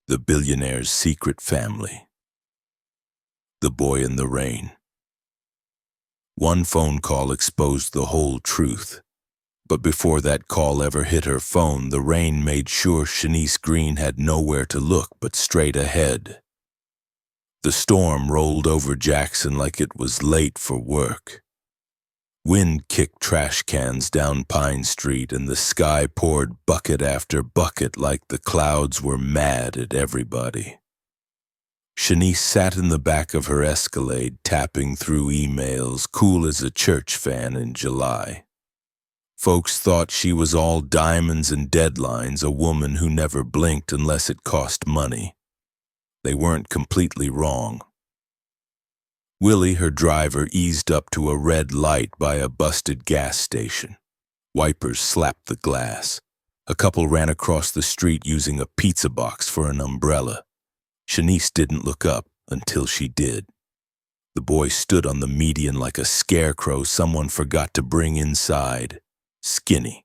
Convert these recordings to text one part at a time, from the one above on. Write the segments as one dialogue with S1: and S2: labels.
S1: The Billionaire's Secret Family. The Boy in the Rain. One phone call exposed the whole truth. But before that call ever hit her phone, the rain made sure Shanice Green had nowhere to look but straight ahead. The storm rolled over Jackson like it was late for work. Wind kicked trash cans down Pine Street, and the sky poured bucket after bucket like the clouds were mad at everybody. Shanice sat in the back of her Escalade, tapping through emails, cool as a church fan in July. Folks thought she was all diamonds and deadlines, a woman who never blinked unless it cost money. They weren't completely wrong. Willie, her driver, eased up to a red light by a busted gas station. Wipers slapped the glass. A couple ran across the street using a pizza box for an umbrella. Shanice didn't look up until she did. The boy stood on the median like a scarecrow someone forgot to bring inside. Skinny,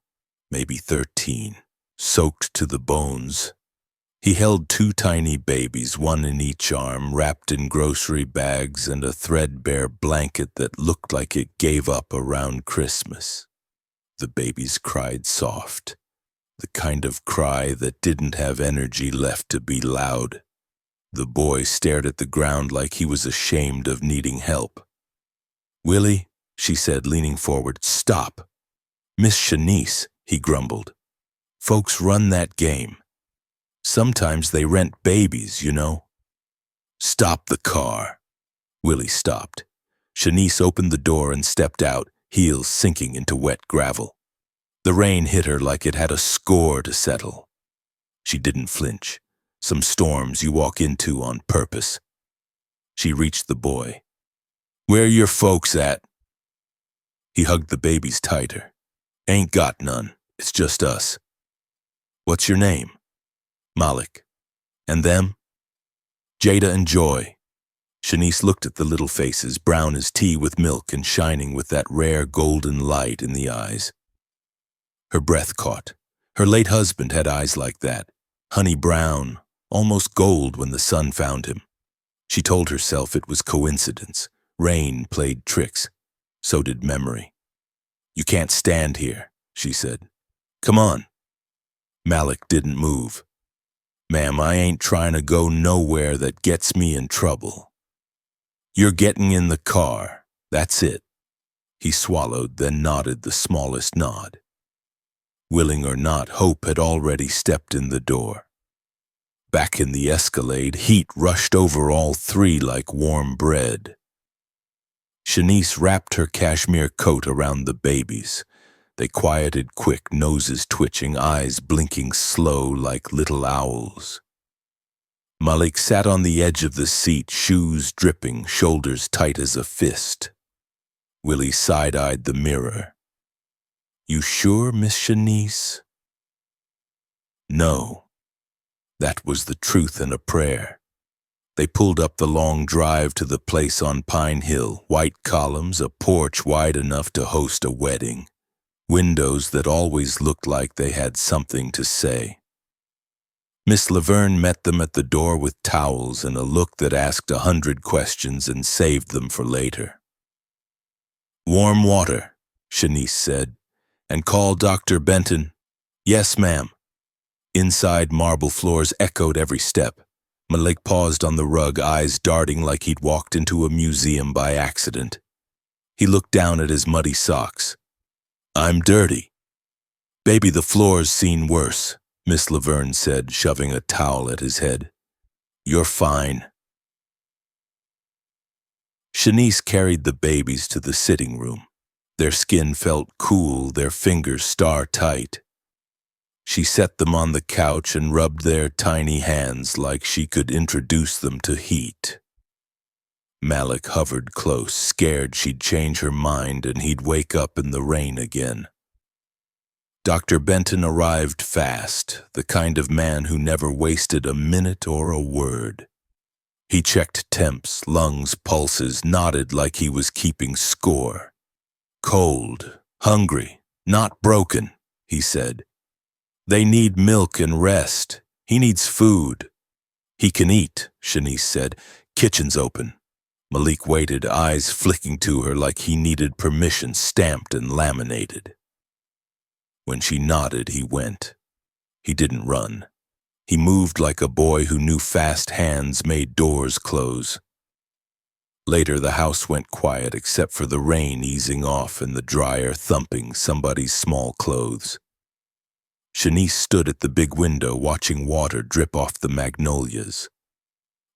S1: maybe 13, soaked to the bones. He held two tiny babies, one in each arm, wrapped in grocery bags and a threadbare blanket that looked like it gave up around Christmas. The babies cried soft, the kind of cry that didn't have energy left to be loud. The boy stared at the ground like he was ashamed of needing help. "Willie," she said, leaning forward, "stop." "Miss Shanice," he grumbled. "Folks run that game. Sometimes they rent babies, you know." "Stop the car." Willie stopped. Shanice opened the door and stepped out, heels sinking into wet gravel. The rain hit her like it had a score to settle. She didn't flinch. Some storms you walk into on purpose. She reached the boy. "Where your folks at?" He hugged the babies tighter. "Ain't got none. It's just us." "What's your name?" "Malik." "And them?" "Jada and Joy." Shanice looked at the little faces, brown as tea with milk and shining with that rare golden light in the eyes. Her breath caught. Her late husband had eyes like that, honey brown, almost gold when the sun found him. She told herself it was coincidence. Rain played tricks. So did memory. "You can't stand here," she said. "Come on." Malik didn't move. "Ma'am, I ain't trying to go nowhere that gets me in trouble." "You're getting in the car. That's it." He swallowed, then nodded the smallest nod. Willing or not, Hope had already stepped in the door. Back in the Escalade, heat rushed over all three like warm bread. Shanice wrapped her cashmere coat around the babies. They quieted quick, noses twitching, eyes blinking slow like little owls. Malik sat on the edge of the seat, shoes dripping, shoulders tight as a fist. Willie side-eyed the mirror. "You sure, Miss Shanice?" "No." That was the truth in a prayer. They pulled up the long drive to the place on Pine Hill, white columns, a porch wide enough to host a wedding. Windows that always looked like they had something to say. Miss Laverne met them at the door with towels and a look that asked 100 questions and saved them for later. "Warm water," Shanice said, "and call Dr. Benton." "Yes, ma'am." Inside, marble floors echoed every step. Malik paused on the rug, eyes darting like he'd walked into a museum by accident. He looked down at his muddy socks. "I'm dirty." "Baby, the floor's seen worse," Miss Laverne said, shoving a towel at his head. "You're fine." Shanice carried the babies to the sitting room. Their skin felt cool, their fingers star-tight. She set them on the couch and rubbed their tiny hands like she could introduce them to heat. Malik hovered close, scared she'd change her mind and he'd wake up in the rain again. Dr. Benton arrived fast, the kind of man who never wasted a minute or a word. He checked temps, lungs, pulses, nodded like he was keeping score. "Cold, hungry, not broken," he said. "They need milk and rest. He needs food." "He can eat," Shanice said. "Kitchen's open." Malik waited, eyes flicking to her like he needed permission stamped and laminated. When she nodded, he went. He didn't run. He moved like a boy who knew fast hands made doors close. Later, the house went quiet except for the rain easing off and the dryer thumping somebody's small clothes. Shanice stood at the big window watching water drip off the magnolias.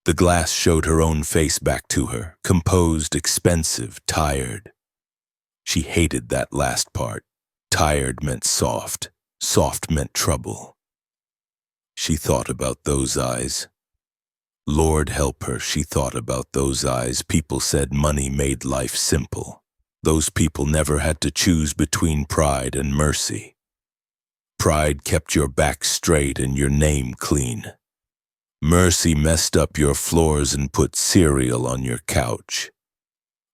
S1: The glass showed her own face back to her, composed, expensive, tired. She hated that last part. Tired meant soft. Soft meant trouble. She thought about those eyes. Lord help her, she thought about those eyes. People said money made life simple. Those people never had to choose between pride and mercy. Pride kept your back straight and your name clean. Mercy messed up your floors and put cereal on your couch.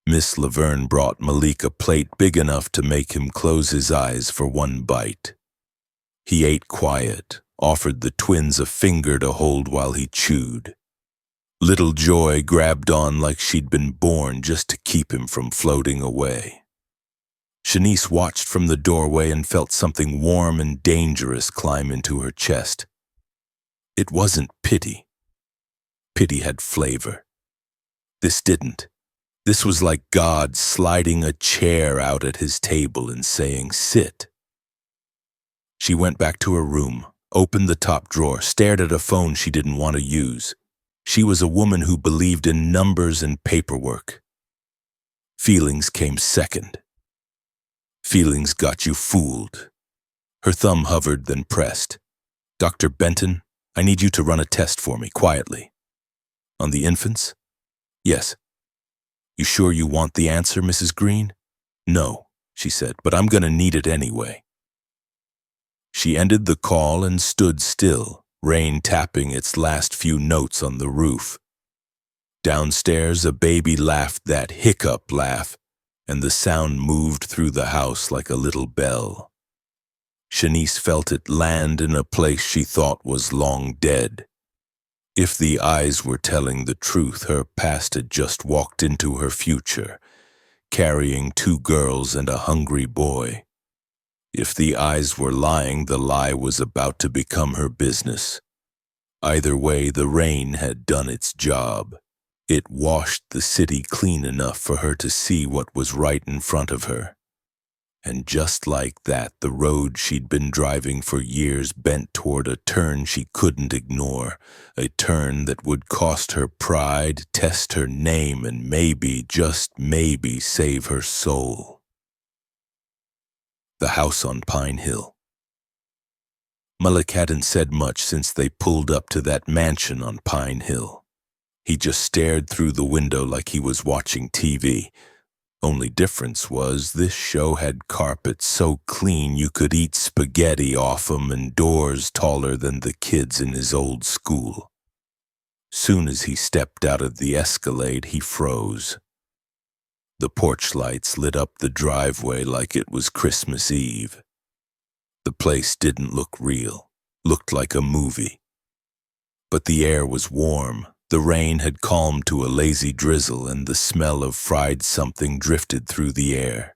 S1: Miss Laverne brought Malik a plate big enough to make him close his eyes for one bite. He ate quiet, offered the twins a finger to hold while he chewed. Little Joy grabbed on like she'd been born just to keep him from floating away. Shanice watched from the doorway and felt something warm and dangerous climb into her chest. It wasn't pity. Pity had flavor. This didn't. This was like God sliding a chair out at his table and saying, "Sit." She went back to her room, opened the top drawer, stared at a phone she didn't want to use. She was a woman who believed in numbers and paperwork. Feelings came second. Feelings got you fooled. Her thumb hovered, then pressed. "Dr. Benton, I need you to run a test for me, quietly." "On the infants?" "Yes." "You sure you want the answer, Mrs. Green?" "No," she said, "but I'm gonna need it anyway." She ended the call and stood still, rain tapping its last few notes on the roof. Downstairs, a baby laughed that hiccup laugh, and the sound moved through the house like a little bell. Shanice felt it land in a place she thought was long dead. If the eyes were telling the truth, her past had just walked into her future, carrying 2 girls and a hungry boy. If the eyes were lying, the lie was about to become her business. Either way, the rain had done its job. It washed the city clean enough for her to see what was right in front of her. And just like that, the road she'd been driving for years bent toward a turn she couldn't ignore, a turn that would cost her pride, test her name, and maybe, just maybe, save her soul. The house on Pine Hill. Malik hadn't said much since they pulled up to that mansion on Pine Hill. He just stared through the window like he was watching TV. Only difference was this show had carpets so clean you could eat spaghetti off 'em and doors taller than the kids in his old school. Soon as he stepped out of the Escalade, he froze. The porch lights lit up the driveway like it was Christmas Eve. The place didn't look real, looked like a movie. But the air was warm. The rain had calmed to a lazy drizzle, and the smell of fried something drifted through the air.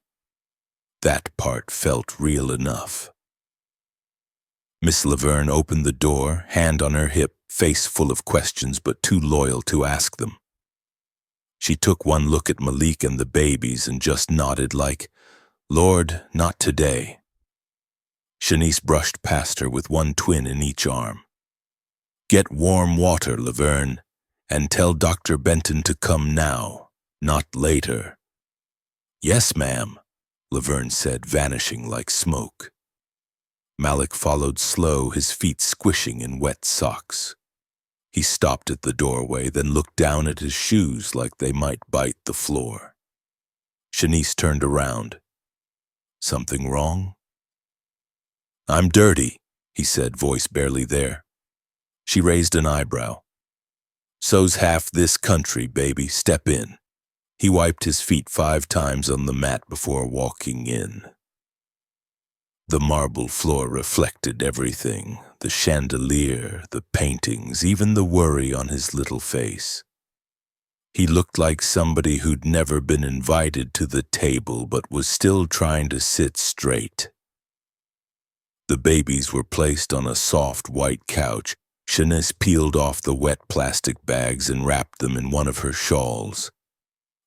S1: That part felt real enough. Miss Laverne opened the door, hand on her hip, face full of questions but too loyal to ask them. She took one look at Malik and the babies and just nodded like, "Lord, not today." Shanice brushed past her with one twin in each arm. "Get warm water, Laverne. And tell Dr. Benton to come now, not later." "Yes, ma'am," Laverne said, vanishing like smoke. Malik followed slow, his feet squishing in wet socks. He stopped at the doorway, then looked down at his shoes like they might bite the floor. Shanice turned around. "Something wrong?" "I'm dirty," he said, voice barely there. She raised an eyebrow. "So's half this country, baby. Step in." He wiped his feet 5 times on the mat before walking in. The marble floor reflected everything, the chandelier, the paintings, even the worry on his little face. He looked like somebody who'd never been invited to the table but was still trying to sit straight. The babies were placed on a soft white couch. Shanice peeled off the wet plastic bags and wrapped them in one of her shawls.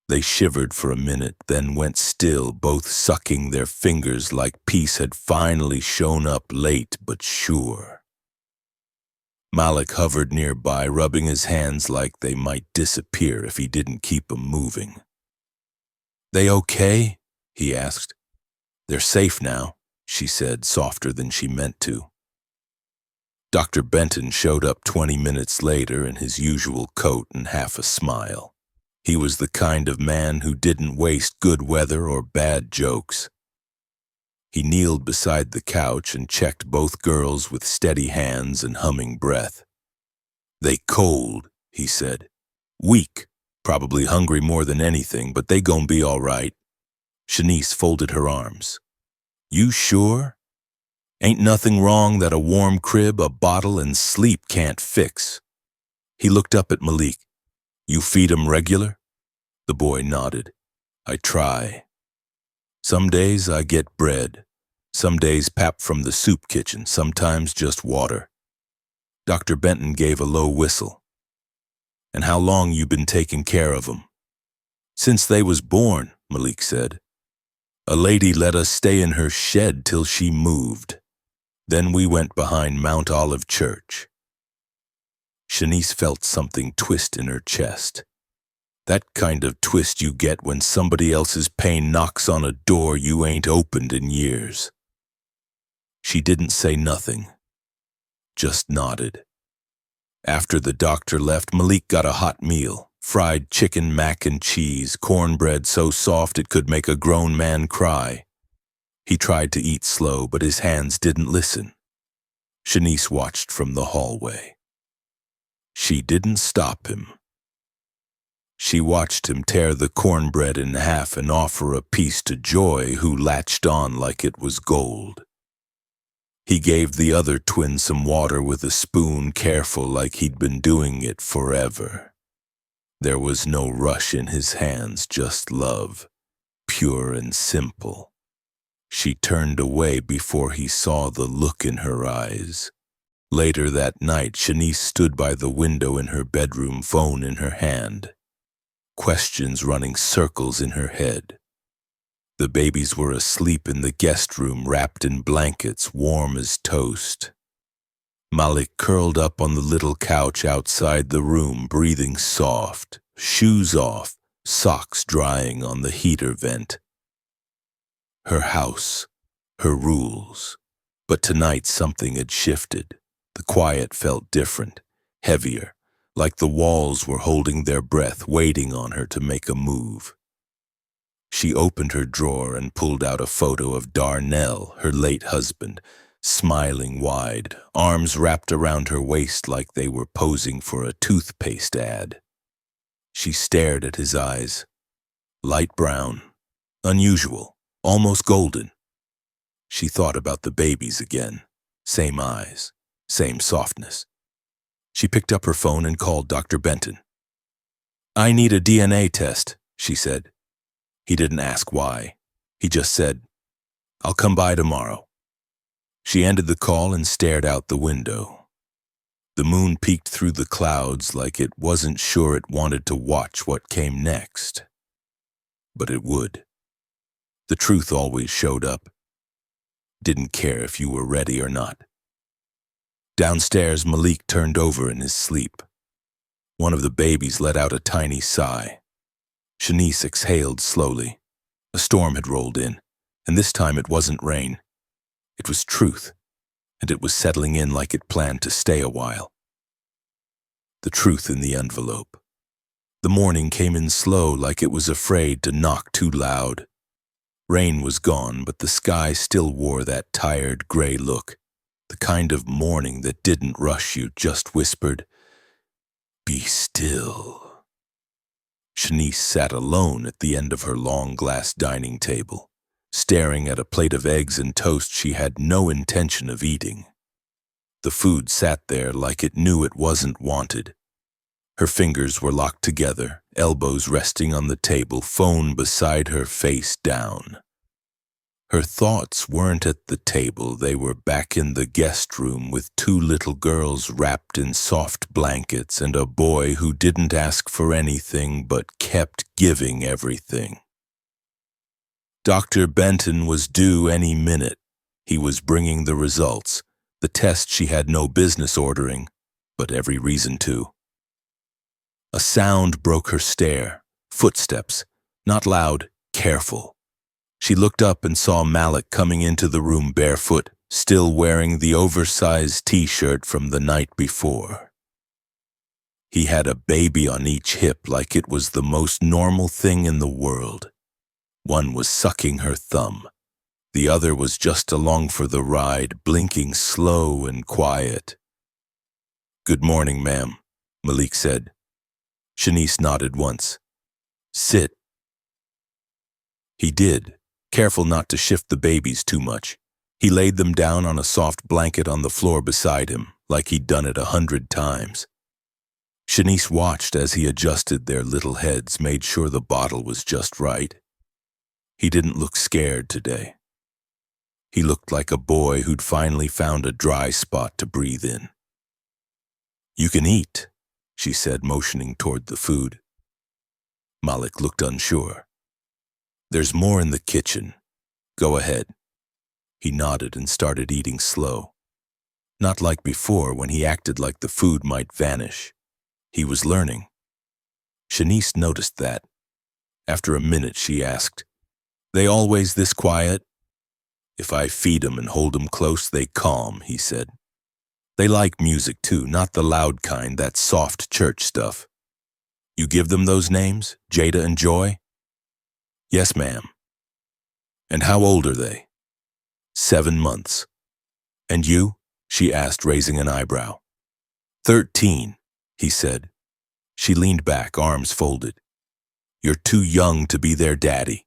S1: They shivered for a minute, then went still, both sucking their fingers like peace had finally shown up late but sure. Malik hovered nearby, rubbing his hands like they might disappear if he didn't keep 'em moving. "They okay?" he asked. "They're safe now," she said, softer than she meant to. Dr. Benton showed up 20 minutes later in his usual coat and half a smile. He was the kind of man who didn't waste good weather or bad jokes. He kneeled beside the couch and checked both girls with steady hands and humming breath. "They cold," he said. "Weak, probably hungry more than anything, but they gon' be all right." Shanice folded her arms. "You sure? Ain't nothing wrong that a warm crib, a bottle, and sleep can't fix." He looked up at Malik. "You feed 'em regular?" The boy nodded. "I try. Some days I get bread, some days pap from the soup kitchen, sometimes just water." Dr. Benton gave a low whistle. "And how long you been taking care of 'em?" "Since they was born," Malik said. "A lady let us stay in her shed till she moved. Then we went behind Mount Olive Church." Shanice felt something twist in her chest. That kind of twist you get when somebody else's pain knocks on a door you ain't opened in years. She didn't say nothing, just nodded. After the doctor left, Malik got a hot meal, fried chicken, mac and cheese, cornbread so soft it could make a grown man cry. He tried to eat slow, but his hands didn't listen. Shanice watched from the hallway. She didn't stop him. She watched him tear the cornbread in half and offer a piece to Joy, who latched on like it was gold. He gave the other twin some water with a spoon, careful like he'd been doing it forever. There was no rush in his hands, just love, pure and simple. She turned away before he saw the look in her eyes. Later that night, Shanice stood by the window in her bedroom, phone in her hand. Questions running circles in her head. The babies were asleep in the guest room, wrapped in blankets, warm as toast. Malik curled up on the little couch outside the room, breathing soft, shoes off, socks drying on the heater vent. Her house, her rules. But tonight something had shifted. The quiet felt different, heavier, like the walls were holding their breath, waiting on her to make a move. She opened her drawer and pulled out a photo of Darnell, her late husband, smiling wide, arms wrapped around her waist like they were posing for a toothpaste ad. She stared at his eyes. Light brown, unusual, almost golden. She thought about the babies again. Same eyes, same softness. She picked up her phone and called Dr. Benton. "I need a DNA test," she said. He didn't ask why. He just said, "I'll come by tomorrow." She ended the call and stared out the window. The moon peeked through the clouds like it wasn't sure it wanted to watch what came next. But it would. The truth always showed up. Didn't care if you were ready or not. Downstairs, Malik turned over in his sleep. One of the babies let out a tiny sigh. Shanice exhaled slowly. A storm had rolled in, and this time it wasn't rain. It was truth, and it was settling in like it planned to stay a while. The truth in the envelope. The morning came in slow, like it was afraid to knock too loud. Rain was gone, but the sky still wore that tired gray look. The kind of morning that didn't rush you, just whispered, "Be still." Shanice sat alone at the end of her long glass dining table. staring at a plate of eggs and toast she had no intention of eating. The food sat there like it knew it wasn't wanted. Her fingers were locked together, elbows resting on the table, phone beside her, face down. Her thoughts weren't at the table, they were back in the guest room with two little girls wrapped in soft blankets and a boy who didn't ask for anything but kept giving everything. Dr. Benton was due any minute. He was bringing the results, the test she had no business ordering, but every reason to. A sound broke her stare, footsteps, not loud, careful. She looked up and saw Malik coming into the room barefoot, still wearing the oversized t-shirt from the night before. He had a baby on each hip like it was the most normal thing in the world. One was sucking her thumb. The other was just along for the ride, blinking slow and quiet. "Good morning, ma'am," Malik said. Shanice nodded once. "Sit." He did, careful not to shift the babies too much. He laid them down on a soft blanket on the floor beside him, like he'd done it 100 times. Shanice watched as he adjusted their little heads, made sure the bottle was just right. He didn't look scared today. He looked like a boy who'd finally found a dry spot to breathe in. "You can eat," she said, motioning toward the food. Malik looked unsure. "There's more in the kitchen. Go ahead." He nodded and started eating slow. Not like before when he acted like the food might vanish. He was learning. Shanice noticed that. After a minute, she asked, "They always this quiet?" "If I feed 'em and hold 'em close, they calm," he said. "They like music too, not the loud kind, that soft church stuff." "You give them those names, Jada and Joy?" "Yes, ma'am." "And how old are they?" 7 months. "And you?" she asked, raising an eyebrow. 13, he said. She leaned back, arms folded. "You're too young to be their daddy."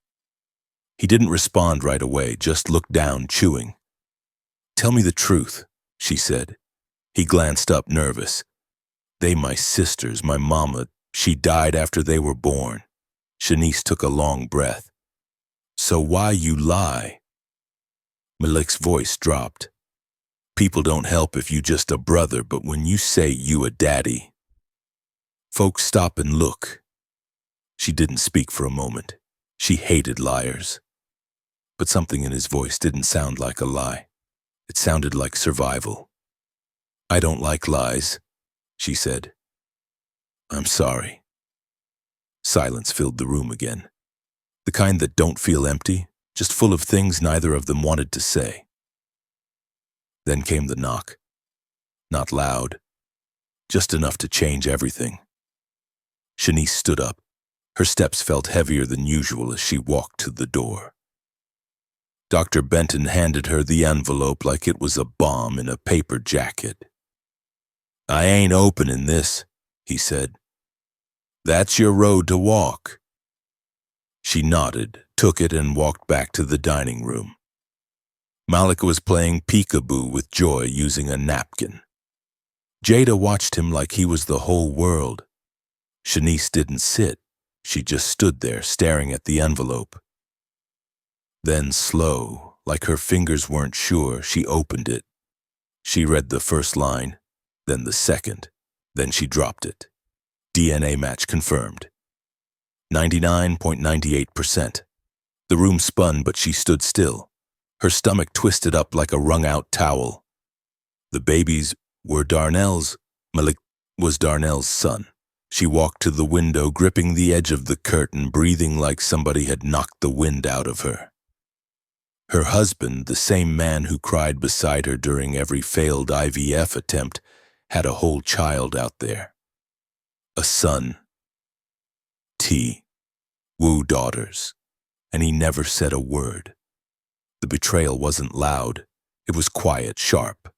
S1: He didn't respond right away, just looked down, chewing. "Tell me the truth," she said. He glanced up, nervous. "They my sisters, my mama. She died after they were born." Shanice took a long breath. "So why you lie?" Malik's voice dropped. "People don't help if you just a brother, but when you say you a daddy, folks stop and look." She didn't speak for a moment. She hated liars. But something in his voice didn't sound like a lie. It sounded like survival. "I don't like lies," she said. "I'm sorry." Silence filled the room again. The kind that don't feel empty, just full of things neither of them wanted to say. Then came the knock. Not loud, just enough to change everything. Shanice stood up. Her steps felt heavier than usual as she walked to the door. Dr. Benton handed her the envelope like it was a bomb in a paper jacket. "I ain't opening this," he said. "That's your road to walk." She nodded, took it, and walked back to the dining room. Malik was playing peekaboo with Joy using a napkin. Jada watched him like he was the whole world. Shanice didn't sit. She just stood there, staring at the envelope. Then, slow, like her fingers weren't sure, she opened it. She read the first line, then the second, then she dropped it. DNA match confirmed. 99.98%. The room spun, but she stood still. Her stomach twisted up like a wrung-out towel. The babies were Darnell's. Malik was Darnell's son. She walked to the window, gripping the edge of the curtain, breathing like somebody had knocked the wind out of her. Her husband, the same man who cried beside her during every failed IVF attempt, had a whole child out there. A son. Wu daughters. And he never said a word. The betrayal wasn't loud. It was quiet, sharp.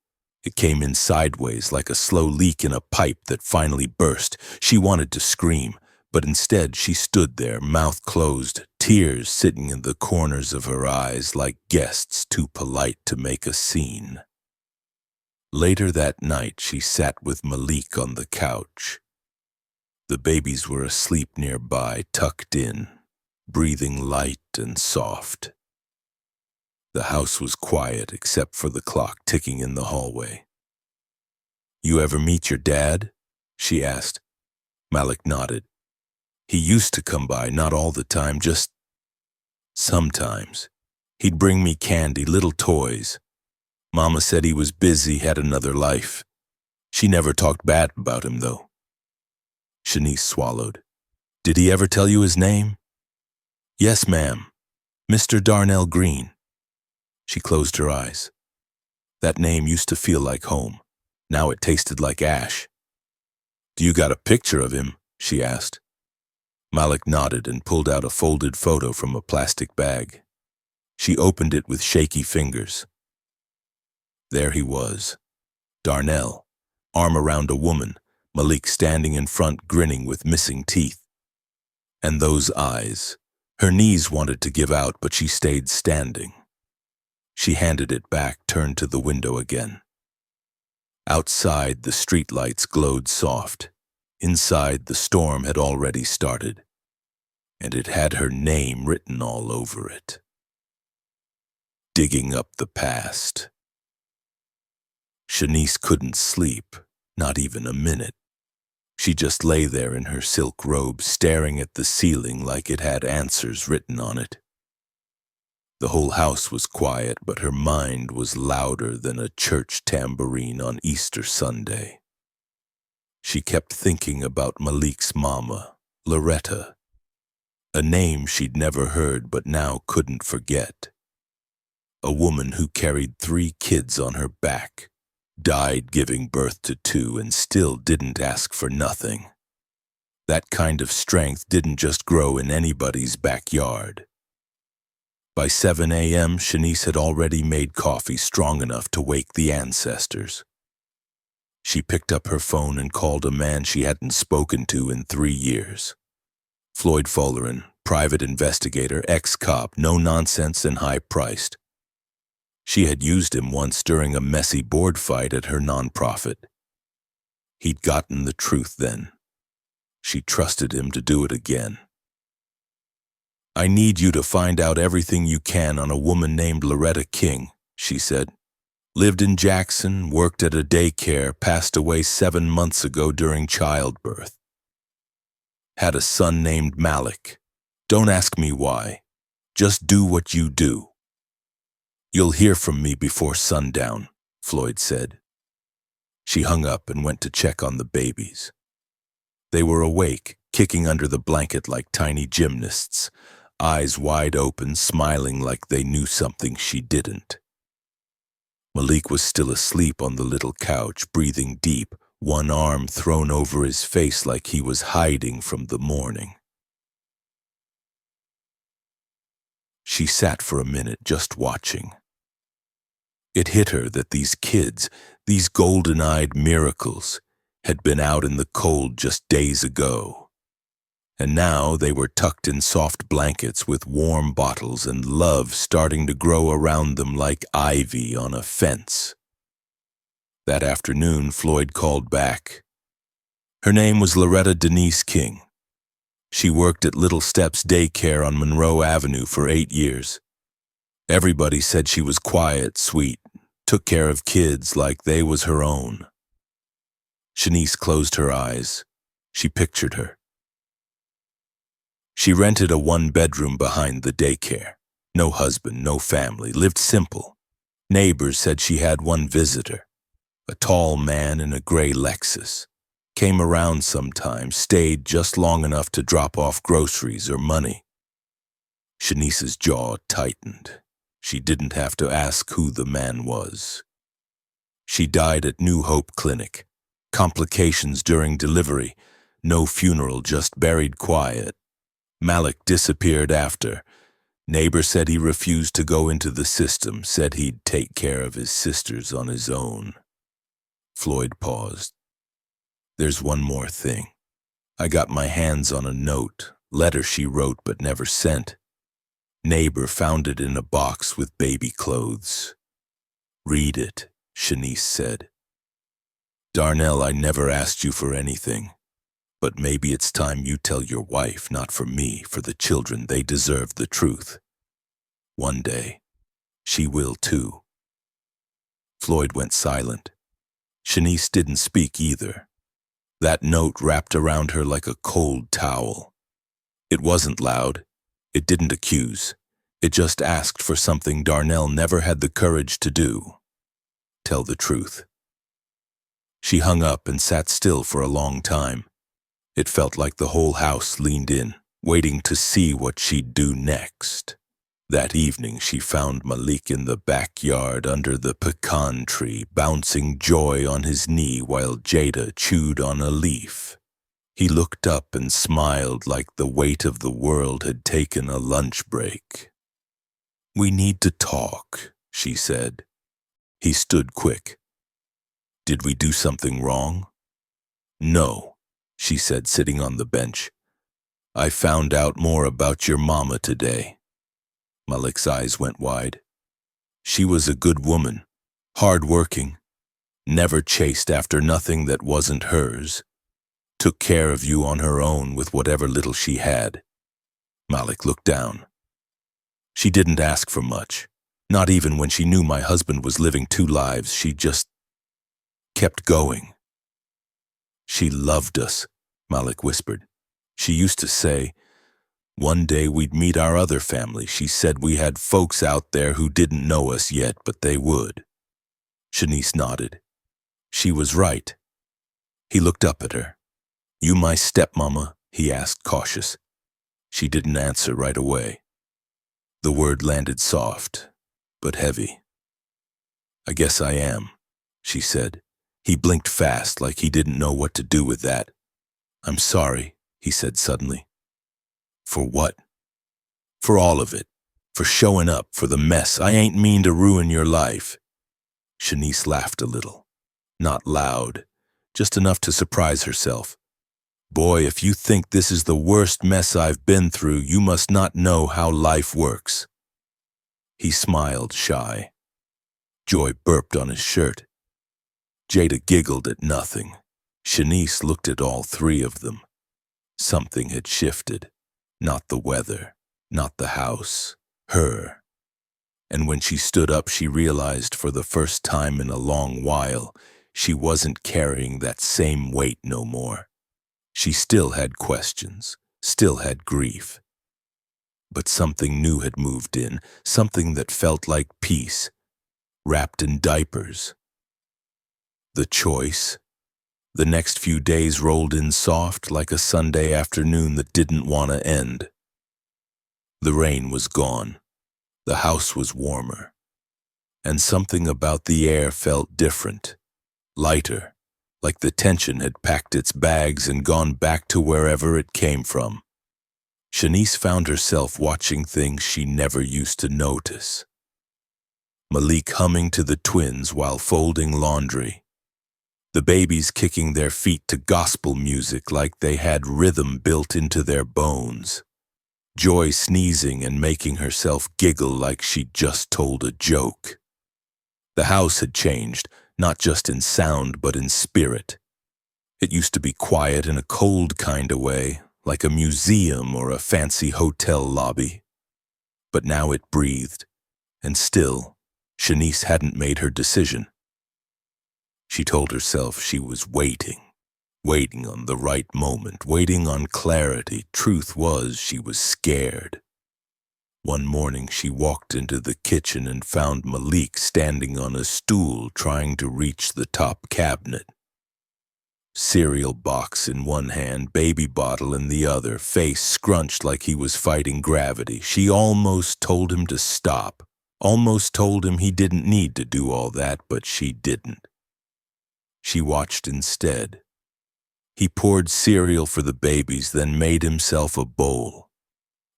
S1: It came in sideways like a slow leak in a pipe that finally burst. She wanted to scream, But instead she stood there, mouth closed, tears sitting in the corners of her eyes like guests too polite to make a scene. Later that night she sat with Malik on the couch. The babies were asleep nearby, tucked in, breathing light and soft. The house was quiet except for the clock ticking in the hallway. "You ever meet your dad?" she asked. Malik nodded. "He used to come by, not all the time, just sometimes. He'd bring me candy, little toys. Mama said he was busy, had another life. She never talked bad about him, though." Shanice swallowed. "Did he ever tell you his name?" "Yes, ma'am. Mr. Darnell Green." She closed her eyes. That name used to feel like home. Now it tasted like ash. "Do you got a picture of him?" she asked. Malik nodded and pulled out a folded photo from a plastic bag. She opened it with shaky fingers. There he was, Darnell, arm around a woman, Malik standing in front grinning with missing teeth. And those eyes. Her knees wanted to give out, but she stayed standing. She handed it back, turned to the window again. Outside, the streetlights glowed soft. Inside, the storm had already started, and it had her name written all over it. Digging up the past. Shanice couldn't sleep, not even a minute. She just lay there in her silk robe, staring at the ceiling like it had answers written on it. The whole house was quiet, but her mind was louder than a church tambourine on Easter Sunday. She kept thinking about Malik's mama, Loretta, a name she'd never heard but now couldn't forget. A woman who carried 3 kids on her back, died giving birth to 2 and still didn't ask for nothing. That kind of strength didn't just grow in anybody's backyard. By 7 a.m., Shanice had already made coffee strong enough to wake the ancestors. She picked up her phone and called a man she hadn't spoken to in 3 years. Floyd Follerin, private investigator, ex-cop, no nonsense and high-priced. She had used him once during a messy board fight at her nonprofit. He'd gotten the truth then. She trusted him to do it again. "I need you to find out everything you can on a woman named Loretta King," she said. "Lived in Jackson, worked at a daycare, passed away 7 months ago during childbirth. Had a son named Malik. Don't ask me why. Just do what you do." "You'll hear from me before sundown," Floyd said. She hung up and went to check on the babies. They were awake, kicking under the blanket like tiny gymnasts, eyes wide open, smiling like they knew something she didn't. Malik was still asleep on the little couch, breathing deep, one arm thrown over his face like he was hiding from the morning. She sat for a minute just watching. It hit her that these kids, these golden-eyed miracles, had been out in the cold just days ago. And now they were tucked in soft blankets with warm bottles and love starting to grow around them like ivy on a fence. That afternoon, Floyd called back. Her name was Loretta Denise King. She worked at Little Steps Daycare on Monroe Avenue for 8 years. Everybody said she was quiet, sweet, took care of kids like they was her own. Shanice closed her eyes. She pictured her. She rented a 1-bedroom behind the daycare. No husband, no family, lived simple. Neighbors said she had one visitor, a tall man in a gray Lexus. Came around sometimes, stayed just long enough to drop off groceries or money. Shanice's jaw tightened. She didn't have to ask who the man was. She died at New Hope Clinic. Complications during delivery. No funeral, just buried quiet. Malik disappeared after. Neighbor said he refused to go into the system, said he'd take care of his sisters on his own. Floyd paused. "There's one more thing." I got my hands on a note, letter she wrote but never sent. Neighbor found it in a box with baby clothes. Read it, Shanice said. Darnell, I never asked you for anything, but maybe it's time you tell your wife, not for me, for the children. They deserve the truth. One day, she will too. Floyd went silent. Shanice didn't speak either. That note wrapped around her like a cold towel. It wasn't loud. It didn't accuse. It just asked for something Darnell never had the courage to do. Tell the truth. She hung up and sat still for a long time. It felt like the whole house leaned in, waiting to see what she'd do next. That evening she found Malik in the backyard under the pecan tree, bouncing Joy on his knee while Jada chewed on a leaf. He looked up and smiled like the weight of the world had taken a lunch break. "We need to talk," she said. He stood quick. "Did we do something wrong?" "No," she said, sitting on the bench. "I found out more about your mama today." Malik's eyes went wide. "She was a good woman, hard-working, never chased after nothing that wasn't hers. Took care of you on her own with whatever little she had." Malik looked down. "She didn't ask for much, not even when she knew my husband was living two lives. She just kept going." "She loved us," Malik whispered. "She used to say, one day we'd meet our other family. She said we had folks out there who didn't know us yet, but they would." Shanice nodded. She was right. He looked up at her. "You my stepmama?" he asked, cautious. She didn't answer right away. The word landed soft, but heavy. "I guess I am," she said. He blinked fast, like he didn't know what to do with that. "I'm sorry," he said suddenly. "For what?" "For all of it. For showing up, for the mess. I ain't mean to ruin your life." Shanice laughed a little. Not loud, just enough to surprise herself. "Boy, if you think this is the worst mess I've been through, you must not know how life works." He smiled, shy. Joy burped on his shirt. Jada giggled at nothing. Shanice looked at all three of them. Something had shifted. Not the weather, not the house, her. And when she stood up, she realized for the first time in a long while, she wasn't carrying that same weight no more. She still had questions, still had grief. But something new had moved in, something that felt like peace, wrapped in diapers. The choice. The next few days rolled in soft like a Sunday afternoon that didn't want to end. The rain was gone. The house was warmer. And something about the air felt different, lighter, like the tension had packed its bags and gone back to wherever it came from. Shanice found herself watching things she never used to notice. Malik humming to the twins while folding laundry. The babies kicking their feet to gospel music like they had rhythm built into their bones. Joy sneezing and making herself giggle like she'd just told a joke. The house had changed, not just in sound but in spirit. It used to be quiet in a cold kind of way, like a museum or a fancy hotel lobby. But now it breathed, and still, Shanice hadn't made her decision. She told herself she was waiting on the right moment, waiting on clarity. Truth was, she was scared. One morning she walked into the kitchen and found Malik standing on a stool trying to reach the top cabinet. Cereal box in one hand, baby bottle in the other, face scrunched like he was fighting gravity. She almost told him to stop, almost told him he didn't need to do all that, but she didn't. She watched instead. He poured cereal for the babies, then made himself a bowl.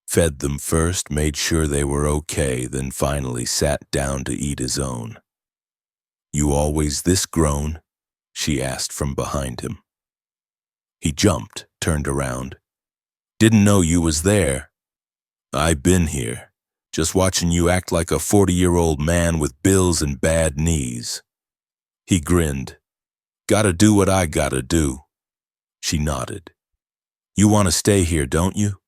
S1: Fed them first, made sure they were okay, then finally sat down to eat his own. "You always this grown?" she asked from behind him. He jumped, turned around. Didn't know you was there. I been here, just watching you act like a 40-year-old man with bills and bad knees. He grinned. Gotta do what I gotta do. She nodded. You want to stay here, don't you?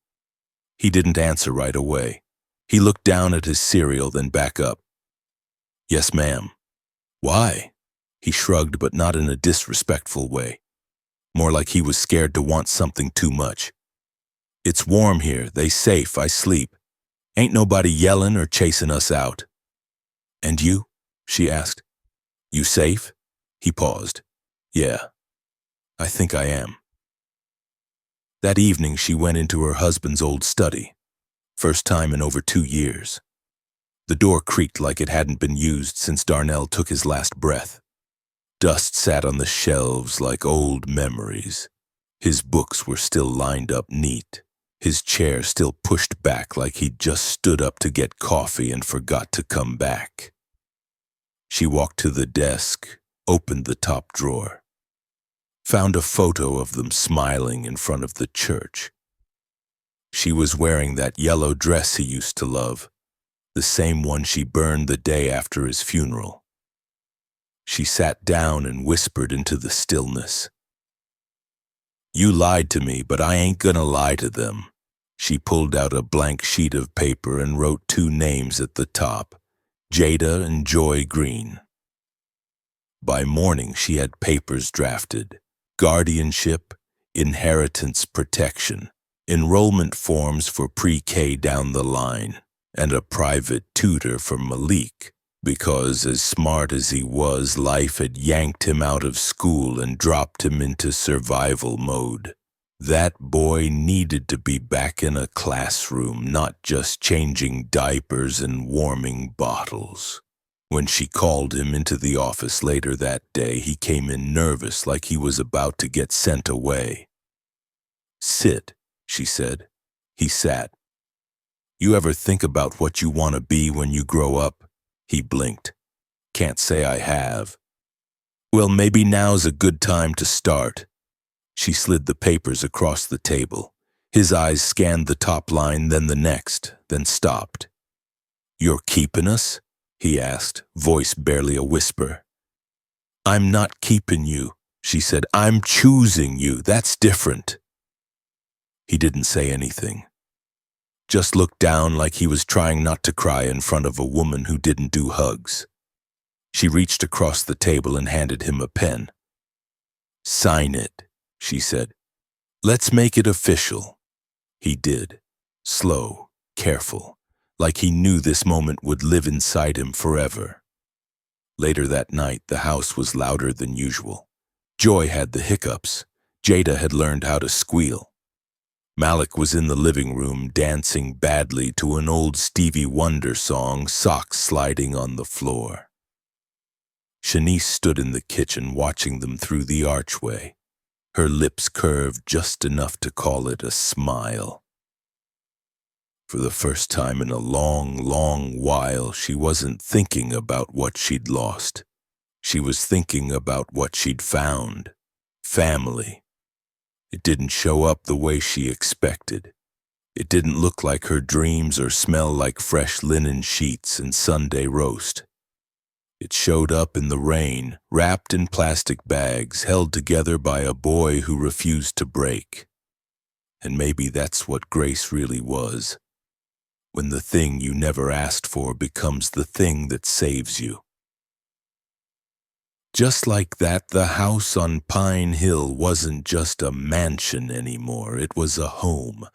S1: He didn't answer right away. He looked down at his cereal, then back up. Yes, ma'am. Why? He shrugged, but not in a disrespectful way. More like he was scared to want something too much. It's warm here, they safe, I sleep. Ain't nobody yelling or chasing us out. And you? She asked. You safe? He paused. Yeah, I think I am. That evening she went into her husband's old study. First time in over 2 years. The door creaked like it hadn't been used since Darnell took his last breath. Dust sat on the shelves like old memories. His books were still lined up neat. His chair still pushed back like he'd just stood up to get coffee and forgot to come back. She walked to the desk, opened the top drawer. Found a photo of them smiling in front of the church. She was wearing that yellow dress he used to love, the same one she burned the day after his funeral. She sat down and whispered into the stillness. You lied to me, but I ain't gonna lie to them. She pulled out a blank sheet of paper and wrote 2 names at the top, Jada and Joy Green. By morning she had papers drafted, guardianship, inheritance protection, enrollment forms for pre-K down the line, and a private tutor for Malik, because as smart as he was, life had yanked him out of school and dropped him into survival mode. That boy needed to be back in a classroom, not just changing diapers and warming bottles. When she called him into the office later that day, he came in nervous like he was about to get sent away. Sit, she said. He sat. You ever think about what you want to be when you grow up? He blinked. Can't say I have. Well, maybe now's a good time to start. She slid the papers across the table. His eyes scanned the top line, then the next, then stopped. You're keeping us? He asked, voice barely a whisper. I'm not keeping you, she said. I'm choosing you. That's different. He didn't say anything. Just looked down like he was trying not to cry in front of a woman who didn't do hugs. She reached across the table and handed him a pen. Sign it, she said. Let's make it official. He did, slow, careful, like he knew this moment would live inside him forever. Later that night, the house was louder than usual. Joy had the hiccups. Jada had learned how to squeal. Malik was in the living room dancing badly to an old Stevie Wonder song, socks sliding on the floor. Shanice stood in the kitchen watching them through the archway, her lips curved just enough to call it a smile. For the first time in a long, long while, she wasn't thinking about what she'd lost. She was thinking about what she'd found. Family. It didn't show up the way she expected. It didn't look like her dreams or smell like fresh linen sheets and Sunday roast. It showed up in the rain, wrapped in plastic bags, held together by a boy who refused to break. And maybe that's what grace really was. When the thing you never asked for becomes the thing that saves you. Just like that, the house on Pine Hill wasn't just a mansion anymore. It was a home,